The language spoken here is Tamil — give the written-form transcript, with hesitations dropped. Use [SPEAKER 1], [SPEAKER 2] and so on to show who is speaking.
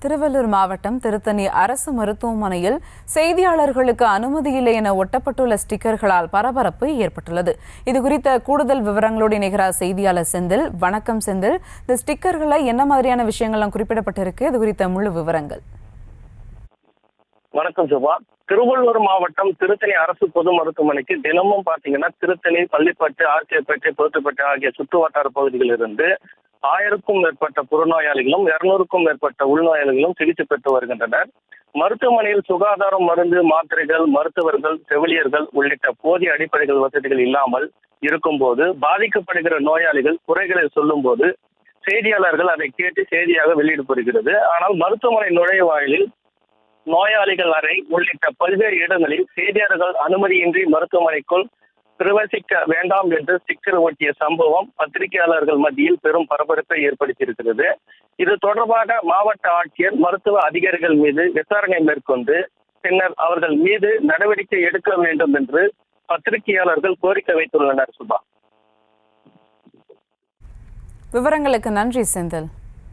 [SPEAKER 1] திருவள்ளூர் மாவட்டம் திருத்தணி அரசு மருத்துவமனையில் செய்தியாளர்களுக்கு அனுமதி இல்லை என ஒட்டப்பட்டுள்ள ஸ்டிக்கர்களால் பரபரப்பு ஏற்பட்டுள்ளது. இதுகுறித்த கூடுதல் விவரங்களோடு இணைகிறார் செய்தியாளர் செந்தில். வணக்கம் செந்தில். இந்த ஸ்டிக்கர்களை என்ன மாதிரியான விஷயங்கள்லாம் குறிப்பிடப்பட்டிருக்கு? இது குறித்த முழு விவரங்கள்.
[SPEAKER 2] வணக்கம் சுபா. திருவள்ளூர் மாவட்டம் திருத்தணி அரசு பொது மருத்துவமனைக்கு தினமும் பாத்தீங்கன்னா திருத்தணி, பள்ளிப்பட்டு, ஆர்கேப்பேட்டை, போத்துப்பேட்டை ஆகிய சுற்று வட்டார பகுதிகளிலிருந்து 1000க்கும் மேற்பட்ட புறநோயாளிகளும் 200க்கும் மேற்பட்ட உள்நோயாளிகளும் சிகிச்சை பெற்று வருகின்றனர். மருத்துவமனையில் சுகாதாரம், மருந்து, மாத்திரைகள், மருத்துவர்கள், செவிலியர்கள் உள்ளிட்ட போதிய அடிப்படைகள் வசதிகள் இல்லாமல் இருக்கும்போது பாதிக்கப்படுகிற நோயாளிகள் குறைகளை சொல்லும் போது செய்தியாளர்கள் அதை கேட்டு செய்தியாக வெளியிடப்படுகிறது. ஆனால் மருத்துவமனை நுழைவாயிலில், நோயாளிகள் அறை உள்ளிட்ட பல்வேறு இடங்களில் செய்தியாளர்கள் அனுமதியின்றி மருத்துவமனைக்குள் பிரவேசிக்க வேண்டாம் என்று ஸ்டிக்கர் ஒட்டிய சம்பவம் பத்திரிகையாளர்கள் மத்தியில் பெரும் பரபரப்பை ஏற்படுத்தியிருக்கிறது. இது தொடர்பாக மாவட்ட ஆட்சியர் மருத்துவ அதிகாரிகள் மீது விசாரணை மேற்கொண்டு பின்னர் அவர்கள் மீது நடவடிக்கை எடுக்க வேண்டும் என்று பத்திரிகையாளர்கள் கோரிக்கை வைத்துள்ளனர். சுபா,
[SPEAKER 1] விவரங்களுக்கு நன்றி செந்தில்.